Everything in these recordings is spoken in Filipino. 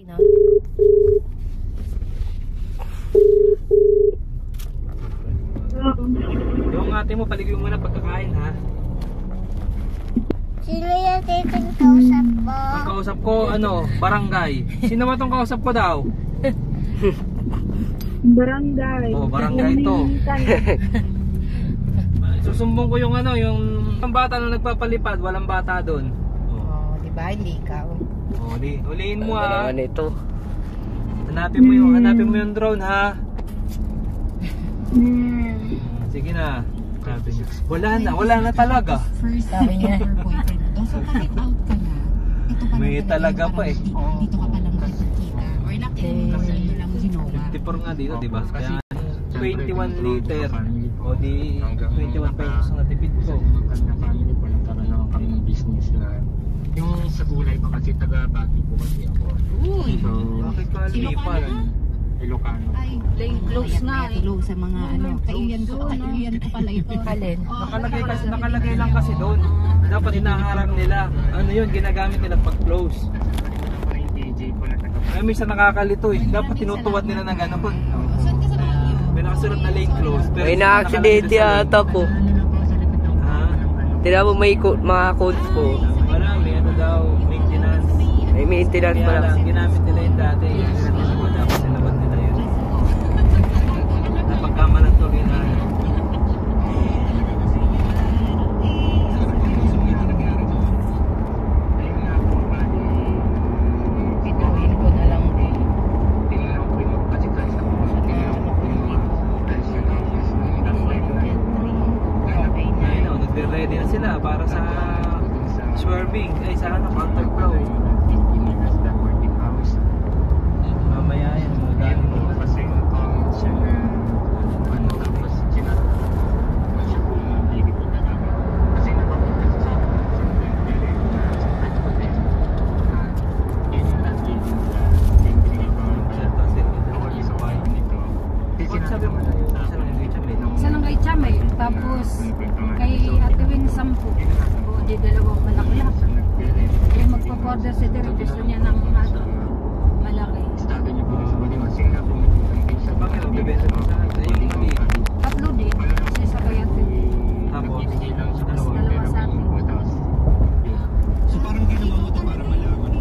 na. Yung ate mo, paligay mo muna pagkakain, ha? Sino yung titong kausap mo? Ang kausap ko, barangay. Sino ba tong kausap ko daw? Barangay. Oh, barangay to. Susumbong ko yung yung bata na nagpapalipad, walang bata doon. Oh, di ba? Hindi ikaw. Oh, huliin mo, Ano ha. naman ito? Hanapin mo yung drone, ha. Sige na. Sabi niya. Wala na talaga. Sabi niya. So kahit out ka na, ito pa May talaga pa eh. Dito ka pa lang makikita. Or nakikita lang ginawa. 54 nga dito, di ba? Kaya 21 liter. O di 21 pesos ang natipid ko. Kanya-kanya po nagkaroon kami ng business na yung sa gulay pa kasi taga-Bati po kasi ako. Uy! So, Bakit ka lipan? Ilocano. Ay, Lane close nga eh. Tulong sa mga kailan ko pala ito. Alin? Nakalagay lang kasi doon. Dapat inaharang nila. Ano yun, ginagamit nila pag close. Yung DJ po na taga. Kaya minsan nakakalito eh. Dapat tinutuwad nila ng gano'n po. Saan ka sa Baguio? May nakasulat na lane close. Pero May na-aksidente ata po. Ha? Tira mo may mga codes po. Wala, may daw, maintenance. May maintenance Kaya pala. lang, ginamit nila yung dati. Dapat sinawad nila yun. Napagkamalang tuloy na. Gawin ko na lang din. Tingnan ko yung pagkasikan sa mga Ayun, nagre-ready na sila para sa swerving. Ay, sa counterflow. Mamaya yan, mga dami mo. Kasi siya na tapos sinatapos siya po yung ligid ko talaga. Kasi napapunta sa yun yung last game yung binigay ko sa bahay nito. Sabi mo na yung isa lang yung Chamay. Isa lang kay Chamay. Tapos kay Ate Wing 10. O di dalawang malaki. Kaya magpa-order si Derek. Gusto niya ng malaki. Sabi niyo po sa bali kasi nga po sa Bakit ang bibenta mo sa akin? Yung mali. Tatlo din. Kasi sa kay Ate Wing. Tapos, ibigay lang sa Tapos dalawa sa atin. So parang ginawa mo ito para malaman.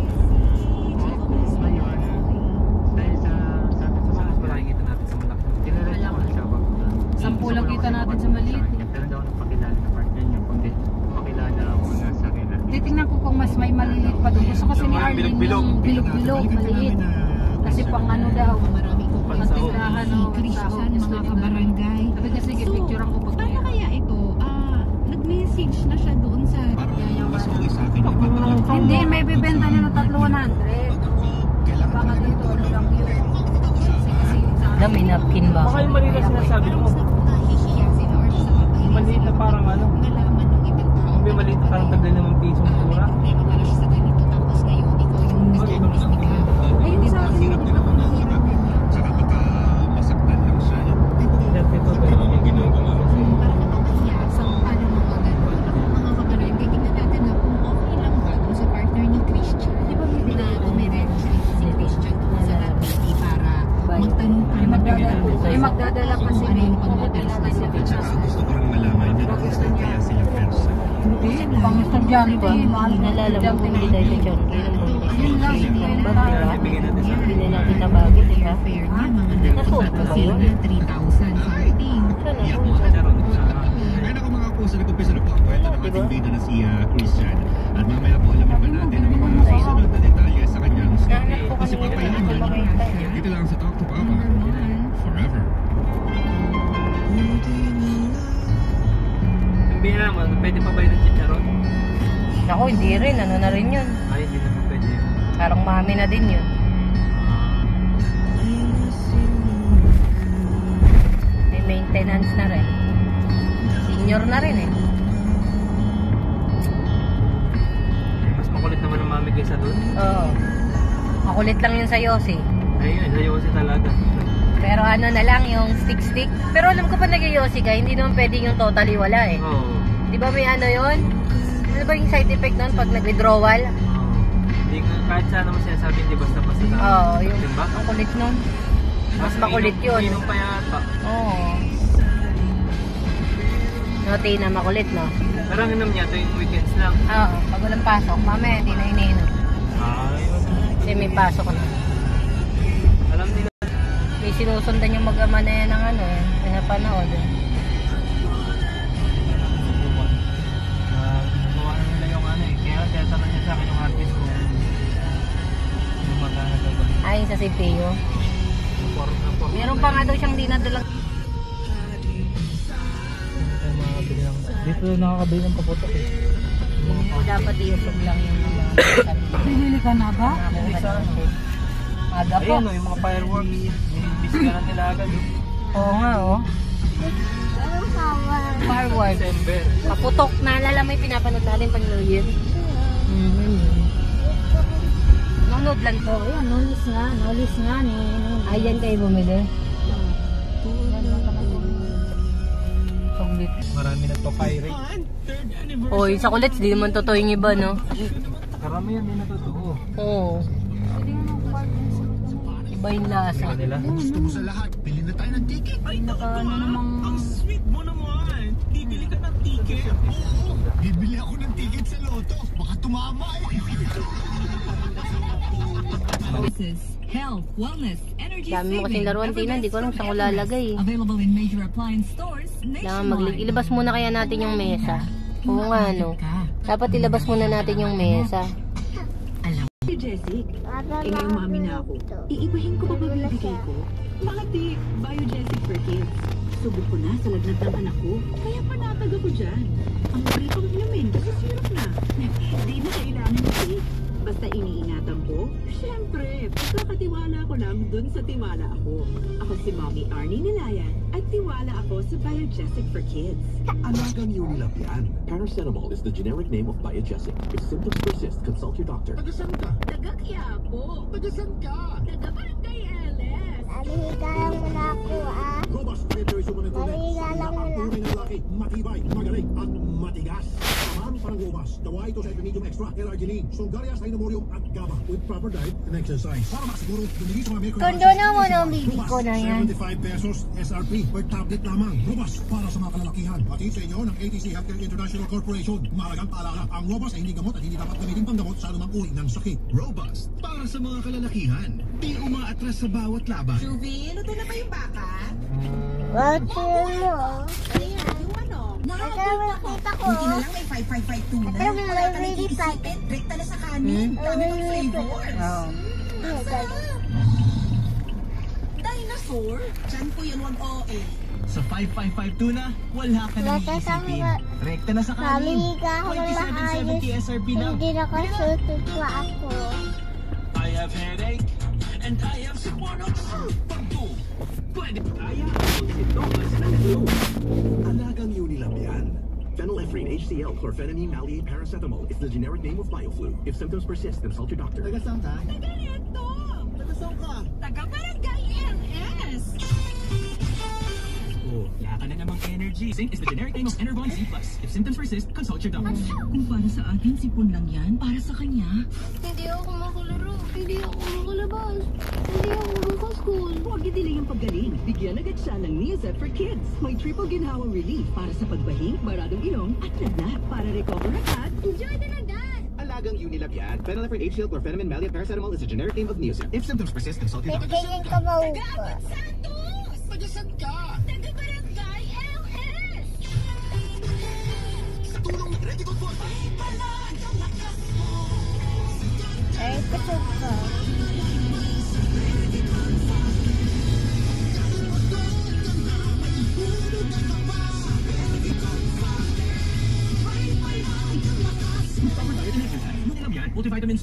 Dahil sa sabi ko sa mas makikita natin sa malaki. tinarap ko na siya bang 10 lang kita natin sa maliit. pero daw napakilala na partner niya kundi pakilala ako na sa kanila. Titingnan ko kung mas may maliliit pa doon. Gusto kasi ni Arlene yung bilog-bilog, maliit. Kasi pang ano daw, Marami ko pa pang tindahan o Christian, gusto mga niya na. kabarangay. Sabi kasi picturean ko pag Paano kaya ito? Nag-message na siya doon sa Parang mas okay sa akin yung iba. Hindi, may bibenta niya ng 300. Baka dito, ano lang yun. Kasi sa Alam, may napkin ba? Baka yung mali na sinasabi mo. nahihiya sila or sa papahiya. Maliit na parang Nalaman ng ibang tao. May maliit na parang tagal naman pisong mura. Problema para sa ganito tapos ngayon ikaw yung Okay, kung gusto mo. ayun sa akin. Hirap din naman mahirap. Saka pagka masaktan lang siya. Ito ba yung ginagawa mo? parang nakakahiya sa ano mo agad. Mga kabarangay, tingnan natin na kung okay lang ba dun sa partner ni Christian. Di ba may dumiretso si Christian doon sa Cavite para magtanong pa Ay magdadala pa si Nick. pagdadala sa Tsaka gusto ko rin malaman din kaya sila first. Pang estudyante, mahal na Nalala mo kung hindi tayo sa Chongki. Yun lang, Yung yun bag, lang. di ba? Bigyan natin sa Bili natin na bago, di ba? fair niya, mga Nasuot nagpapasa ba sila yun? ng 3,000 something. Ayun ako mga kusa, nagkumpisa na po ang kwento ng ating bida na si Christian. At mamaya po alamin pa natin ang mga susunod na detalye sa kanyang story. Kasi papayaman yan. Dito lang sa Talk to Papa. Forever. Sabihin naman, pwede pa ba yun ng chicharon? Ako, hindi rin. Ano na rin yun. Ay, hindi naman pwede yun. Parang mami na din yun. May maintenance na rin. Senior na rin eh. Mas makulit naman ang mami kaysa doon. Oo. Makulit lang yun sa Yossi. Ayun, ayun talaga. Pero ano na lang, yung stick-stick. Pero alam ko pa nag-Yossi ka, hindi naman pwede yung totally wala eh. Oo. Di ba may ano yun? Ano ba yung side effect nun pag nag-withdrawal? Hindi nga, kahit saan naman sinasabi, hindi basta-basta na. Oo, yung Diba? ang kulit nun. Mas makulit yun. Uminom pa yata. Oo. No, Tina, makulit, no? Pero ang inom niya, tuwing weekends lang. Oo, pag walang pasok, mamaya hindi na iniinom. Ayun. Kasi may pasok na. Alam nila. May sinusundan yung mag-ama na yan ng ano eh. Pinapanood eh. Nagawa na nila yung ano eh. Kaya tinatanong niya sa akin yung artist ko. Gumagana daw ba? Ayon sa CPU. Meron pa nga daw siyang dinadalang. Dito nakakabili ng paputok eh. Dapat i-usog lang yung mga Bibili ka na ba? Aga po. Ayun o, yung mga fireworks. Binibisigaran nila agad. Oo nga oh. Anong power? Forward. December. Paputok. Naalala mo yung pinapanood natin pag New Year? Nanonood lang to. Ayan, nolis nga ni. Ayan kayo bumili. Songlit. Marami nagpa-pirate. Oy, sa kulits, di naman totoo yung iba, no? Karami yan, di na totoo. Oo. Iba yung lasa. Nila. Gusto mo sa lahat, bili na tayo ng ticket. Ay, Ang sweet mo naman. Bibili ka ng ticket? Oo, bibili ako ng ticket sa loto. Baka tumama eh. Health, wellness, energy Dami mo kasing laruan, Tina. Hindi ko alam saan ko lalagay. Available in major appliance stores Kailangan ilabas muna kaya natin yung mesa. Oo nga, no? Dapat ilabas muna natin yung mesa. Si Jessic, Baba ngayong mami na ako. Iibahin ko ba bibigay ko? Bakit di Biogesic for Kids? Subok ko na sa lagnat ng anak ko. Kaya panatag ako dyan. Ang mali pang inumin kasi syrup na. Di na kailangan ng cake. Basta iniingatan ko, syempre, pagkakatiwala ko lang dun sa tiwala ako. Ako si Mommy Arnie Nilayan at tiwala ako sa Biogesic for Kids. Alagang Unilab yan. Paracetamol is the generic name of Biogesic. If symptoms persist, consult your doctor. Tagasan ka? Taga-Quiapo, Tagasan ka? taga-Barangay LS. Nalihiga lang muna ako ah. Robust dietary supplement Nalihiga lang muna. tunay na lalaki, matibay, magaling, at matigas. Tamang parang Robust. Dawa ito sa Epimedium Extra, L-Arginine, Songarias, Inomorium, at GABA with proper diet and exercise. Para masiguro, dumili sa mga mercury. Kondo na mo ng bibi ko na yan. 75 pesos SRP per tablet lamang. Robust para sa mga kalalakihan. Pati sa inyo ng ATC Healthcare International Corporation. Mahalagang paalala, ang Robust ay hindi gamot at hindi dapat gamitin panggamot sa anumang uri ng sakit. Robust para sa mga kalalakihan. Di umaatras sa bawat laban. Juvie, luto na ba yung baka? Bakit mo? Ayan, yung ano? Ito naman nakita ko. Buti na lang may 5552 na. Ito naman Wala ka may really fat. nagkikisipin. Rekta na sa kanin. Dami ng flavors. Oo. Dinosaur? Diyan po yun, wag OA. Sa 5552 na, wala ka nang Wala sa isipin. mga- Rekta na sa kanin. Nalihiga ako ng 2770 maayos. SRP na. Hindi nakasutot pa ako. I have headache and I have support. Pagdo. Pwede. Alagang Unilab yan. Phenylephrine, HCl, chlorphenamine, maleate, paracetamol is the generic name of BioFlu. If symptoms persist, consult your doctor. Tagasan ka? Taga-Reto! Tagasan ka? Taga-Barangay LS! Oh, wala ka na namang energy. Zinc is the generic name of Enervon Z+. If symptoms persist, consult your doctor. Kung para sa akin, sipon lang yan. Para sa kanya, Hindi ako makalaro. Hindi ako makalabas. Hindi ako makaskool. huwag i-delay ang paggaling. Bigyan agad siya ng Neozep for Kids. May triple ginhawang relief para sa pagbahing, baradong ilong, at lagnat. Para recover agad, Enjoy the lagat. Alagang Unilab yan. Phenylephrine, HCl, chlorphenamine, maleate, paracetamol is the generic name of Neosep. If symptoms persist, consult your doctor. Ganyan ka ba upa? Santos! Tagasan ka? Taga-Barangay LS! Sa tulong ng Ready Good Force. Ay, kusog ka. Unilab yan, multivitamins.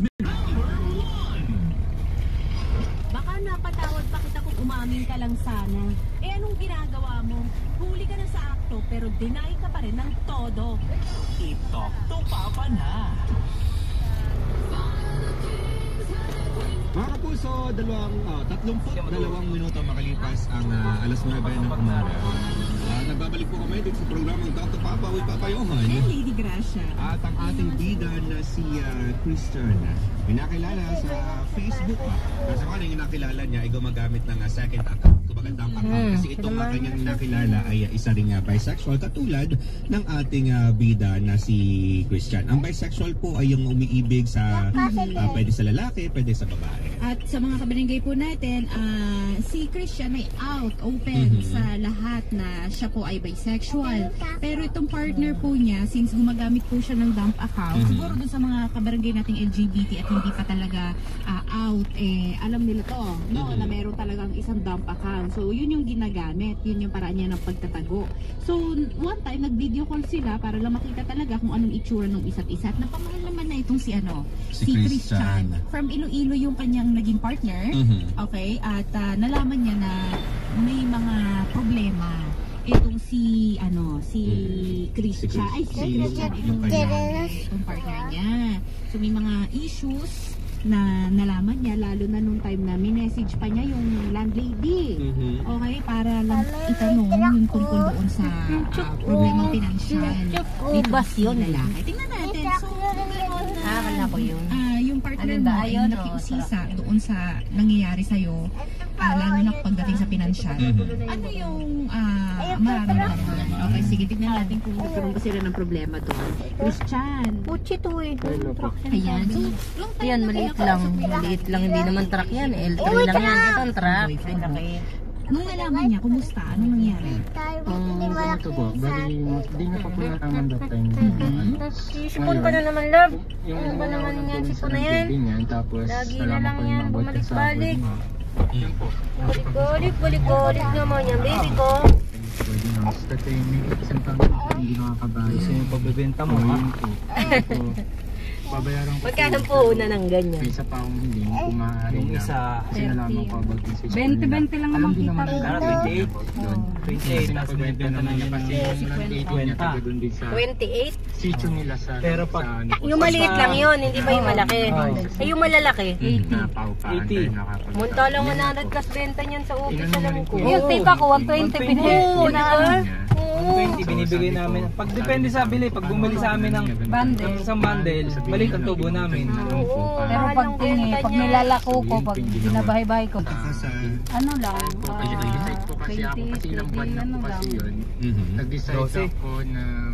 Baka napatawad pa kita kung umamin ka lang sana. Eh anong ginagawa mo? Huli ka na sa akto pero deny ka pa rin ng todo. I-talk to Papa na. Mga kapuso, 32 minuto makalipas ang alas 9 ng umaga. Nagbabalik po kami dito sa programang Talk to Papa with Papa Johan. And Lady Gracia. At ang ating bida na si Christian. May nakilala sa Facebook pa. Kasi kung ano yung nakilala niya ay gumagamit ng second account. Kumbaga dump account. Kasi itong kanyang nakilala ay isa ring bisexual katulad ng ating bida na si Christian. Ang bisexual po ay yung umiibig sa pwede sa lalaki, pwede sa babae. At sa mga kabarangay po natin, si Christian ay out, open sa lahat na siya po ay bisexual. Pero itong partner po niya, since gumagamit po siya ng dump account, siguro dun sa mga kabarangay nating LGBT at hindi pa talaga out, alam nila to, no, na meron talagang isang dump account. So yun yung ginagamit, yun yung paraan niya ng pagtatago. So one time, nag-video call sila para lang makita talaga kung anong itsura ng isa't isa. At napamahal naman na itong si Christian. From Iloilo yung kanyang naging partner. Okay? At nalaman niya na may mga problema itong si Christian. Ay, si Christian, itong partner niya. So may mga issues na nalaman niya, lalo na nung time na minessage pa niya yung landlady. Okay? Para lang itanong yung tungkol doon sa problemang pinansyal. Ubas yun. Tingnan natin. So, Akala ko yun. Yung partner mo ay nakiusisa doon sa nangyayari sa'yo, lalo na pagdating sa pinansyal. Ano yung mararamdaman? Okay, sige, tignan natin kung nagkaroon ba sila ng problema doon. Christian. Puchi to eh. Ayan. So, Ayan, maliit lang. Maliit lang. Hindi naman truck yan. L3 lang yan. Ito ang truck. Ay, laki. Nung nalaman niya, kumusta? Anong nangyari? Ito po, bali, hindi niya pa po nalaman that time. Sipon pa na naman, love. Ano ba naman yan? Sipon na yan. Tapos, Lagi na lang yan. Bumalik-balik. Balik-balik naman yan, baby ko. Pwede na. Kasi may isang taon hindi nakakabayo. Kasi yung pagbebenta mo, ha? Babayaran ko. Magkano po una ng ganyan? May isa pa akong hindi kung maaari Yung na. isa, Kasi nalaman ko about this. 20-20 lang naman kita. Kara 28. 28, tapos Nagbenta naman niya kasi yung landlady niya taga doon din sa 28? sitio nila sa Pero pag Yung maliit lang yun, hindi pa yung malaki. Ay, yung malalaki. 80. Munta lang 100 kas benta niyan sa office, alam ko. Yung tita ko, 120 pinili. Oo, di ba? 120 binibigay namin. Pag depende sa bili, pag bumili sa amin ng isang bundle, maliit ang tubo namin. Pero pag pag nilalako ko, pag binabahay-bahay ko, ano lang, 20, ano lang. Nag-decide ako ng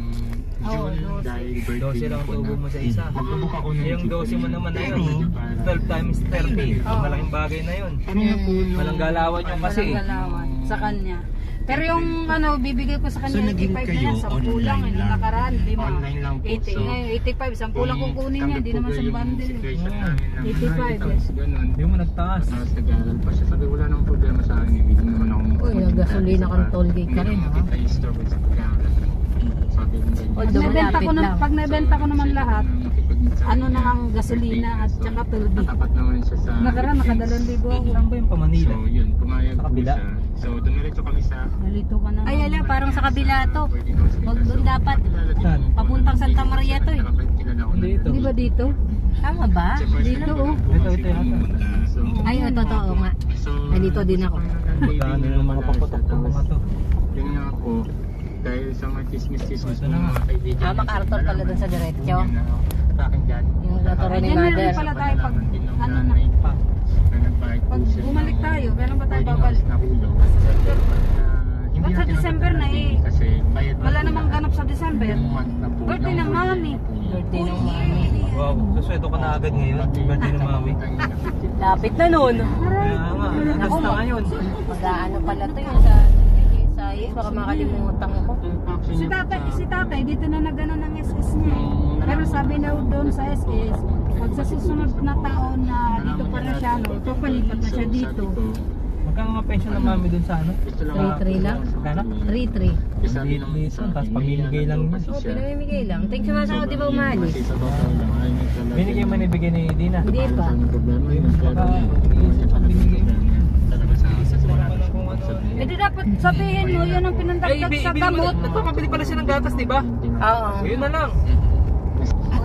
June dahil birthday 12 lang ang tubo mo sa isa. Magbubook ako ng Yung 12 mo naman na yun, 12 times 30. Malaking bagay na yun. Walang galawan yung kasi. Walang galawan sa kanya. Pero yung bibigay ko sa kanya, 85 na yan, 10 lang, yung nakaraan, 5. Online lang po. 85, 10 lang kukunin niya, hindi naman sa bundle. 85. Hindi mo nagtaas. Tapos nag-aaral pa siya. Sabi, wala nang problema sa akin. Hindi naman akong Uy, nagasolina kang toll gate ka rin, ha? Hindi naman store with sa pag-aaral. Sabi mo ganyan. Pag nabenta ko naman lahat, ano na ang gasolina at saka tulbi. Tapat naman siya sa... Nakaraan, nakadalawang libo ako. Saan ba yung Pamanila? So yun, pumayag Sa po kabila? siya. So dumiretso kami sa... Nalito ka na. Ay, ala, parang sa kabila to. Huwag doon dapat. Saan? Papuntang Santa Maria to eh. Hindi ito. Di ba dito? Tama ba? Dito oh. Ito yata. Ay, totoo nga. Ay, dito din ako. Pagkaan na ng mga paputok ng mga to. Yun nga po, dahil sa mga chismis-chismis ng mga kaibigan. MacArthur pala dun sa diretso. Akin dyan. Yung naturo ni Ganyan mother. rin pala tayo pag, ano na, Na nagbayad po pag siya. bumalik tayo, kailan ba tayo babalik? Nahulog. Ba't sa December na eh? Kasi bayad Wala namang ganap sa December. Birthday Birthday ng mami. Birthday ng mami. Wow, susweto ka na agad ngayon. Birthday ng mami. Lapit na nun. Kaya nga, nagas na ngayon. Mag-aano pala to yung sa iyo. Baka makalimutan ko. Si tatay dito na nagano ng SS niya. Pero sabi na doon sa SS, pag sa susunod na taon na dito pa na siya, papalipat na siya dito. Magkano nga pension ng mami dun sa ano? 3-3 lang? Magkano? 3-3. Tapos pamimigay lang yun. Oo, pinamimigay lang. Thanks naman sa di ba umalis? Binigay man ibigay ni Dina. Hindi pa. Baka iisip ang binigay mo. Eh di dapat sabihin mo, yun ang pinandagdag sa gamot. Nagpapabili pala siya ng gatas, di ba? Oo. Yun na lang.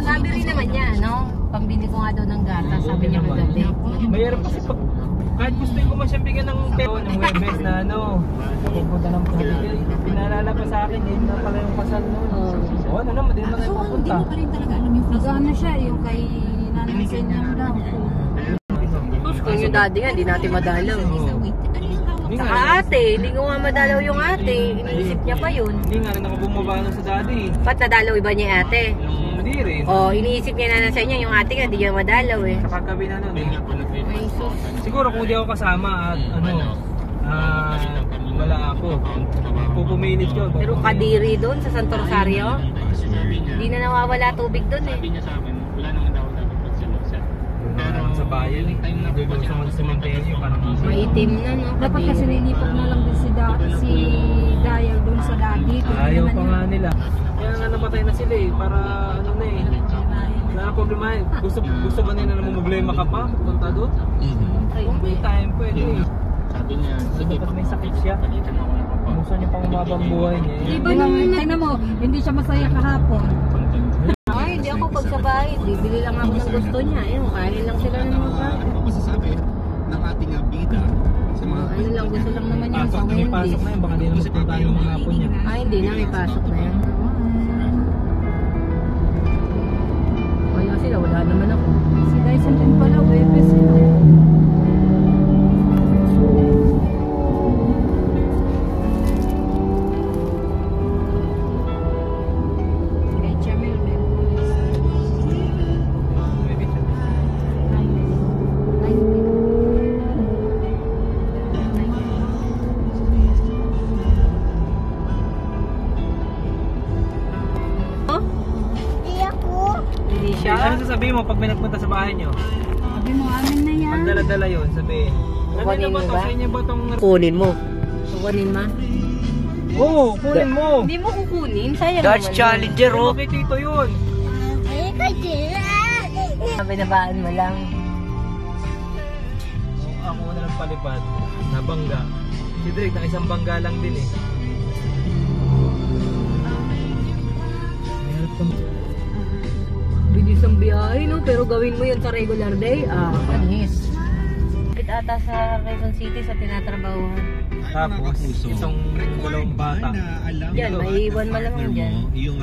Sabi rin naman niya, no? Pambili ko nga daw ng gata, sabi niya kagabi. Mayroon kasi pag kahit gusto ko man siyang bigyan ng pera ng Webes na ano, pupunta ng pabigay. Pinaalala pa sa akin, yun na pala yung kasal noon. Oo, ano naman, din na kayo So, hindi papunta. mo pa rin talaga alam yung face. Nag-ano siya, yung kay Nanay Minsan lang daw. Tapos kung yung daddy nga, di natin madalaw. Saka ate, hindi ko nga madalaw yung ate. Iniisip niya pa yun. Hindi nga rin ako bumabano sa daddy. Ba't nadalaw iba niya yung ate? Hindi rin. Iniisip niya na sa inyo, yung ate nga, di niya madalaw eh. Kagabi na nun eh. Ay, sus. Siguro kung di ako kasama at wala ako. Pupuminit ko. Pero kadiri doon sa Santo Rosario, hindi na nawawala tubig doon eh. Sabi niya sa akin, wala naman daw dapat magsilusan. Parang sa bayan eh. Doon sa mga cementerio. Maitim na, no? Dapat kasi nilipat na lang din si Dayal doon sa dati. Ayaw pa nga nila. Kaya nga namatay na sila eh. Para ano na eh. Wala na problema eh. Gusto ba nila na problema ka pa? Punta doon? Kung may time pwede eh. Sabi niya, sige, Dapat may sakit siya. palitan ako ng papa. Gusto niya pang umabang buhay niya eh. Iba naman, tingnan mo, hindi siya masaya kahapon. Ay, hindi ako pag sa bahay. Bibili lang ako ng gusto niya. Ayun, kain lang sila ng mga Ano ba masasabi ng ating bida sa mga ano lang, gusto lang naman yun sa May pasok na yun. Baka di na magpunta yung mga hapon niya. Ay, hindi na, may pasok na yan. Wala sila, wala naman ako. Si Dyson din pala, Webes ko. Kay Jamil Memories. Maybe siya. Hindi siya. Ano sasabihin mo pag may nagpunta sa bahay niyo? Sabi mo, amin na yan. Pag dala-dala yun, sabihin. Kukunin Ano ba mo to? ba? Sa inyo ba itong... Kunin mo. Kukunin ma? Oo, kunin mo! Hindi mo kukunin, sayang Dodge naman. Challenger, Ano oh. kay Tito yun? Binabaan mo lang. Ako na lang palipad. Nabangga. Si Drake na isang bangga lang din eh. Meron kang... Bilis ang biyahe, no? Pero gawin mo yun sa regular day. Panis. Kapit ata sa Quezon City sa tinatrabahuhan. Tapos, itong dalawang bata. Yan, maiiwan malamang dyan. Yung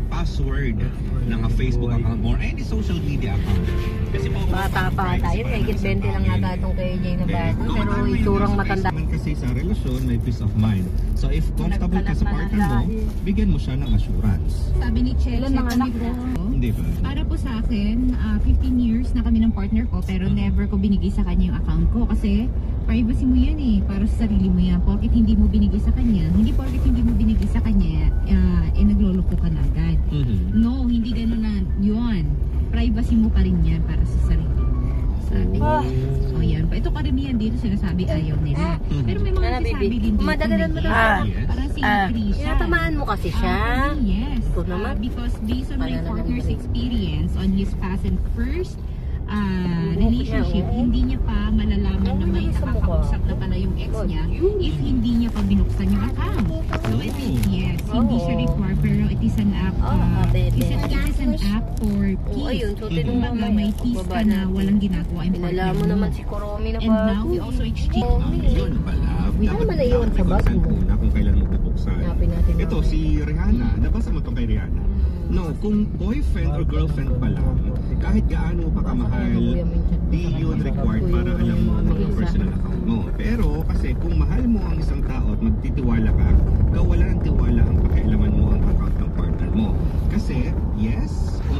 password ng Facebook account mo or any social media account. Kasi po, Bata pa tayo, mahigit 20 lang yata itong KJ na bata. Pero isurang matanda. Kasi sa relasyon, may peace of mind. So if comfortable ka sa partner mo, bigyan mo siya ng assurance. Sabi ni Chelsea, Ilan mga anak mo? Hindi ba? para po sa akin, 15 years na kami ng partner ko pero never ko binigay sa kanya yung account ko kasi privacy mo yan eh, para sa sarili mo yan. Porkit hindi mo binigay sa kanya, hindi porkit hindi mo binigay sa kanya, nagloloko ka na agad. No, hindi gano'n na yun. Privacy mo pa rin yan para sa sarili mo. Sabi niya. O yan pa. Ito karamihan dito sinasabi ayaw nila. Pero may mga nagsasabi din dito. Madagalan mo daw. Parang si Trisha. Tamaan mo kasi siya. Yes. Ito naman. Because based on my Pananagan partner's mo rin. experience on his past and first relationship, hindi niya pa malalaman na may nakakausap na pala yung ex niya if hindi niya pa binuksan yung account. So it is, yes, hindi siya required pero it is an app it is an app for peace. ayun, so Kumbaga may peace ka na walang ginagawa yung partner Pinala mo mo. naman si Kuromi na And now we also exchange. Yun pala. Ano man na yun sa bag mo? Una kung kailan mo bubuksan. Hanapin natin Ito, mamaya. si Rihanna. Nabasa mo to kay Rihanna? No, kung boyfriend or girlfriend pa lang, kahit gaano pa kamahal, di yun required para alam mo ang personal account mo. Pero kasi kung mahal mo ang isang tao at magtitiwala ka, wala ng tiwala ang pakialaman mo ang account ng partner mo. Kasi, yes, kung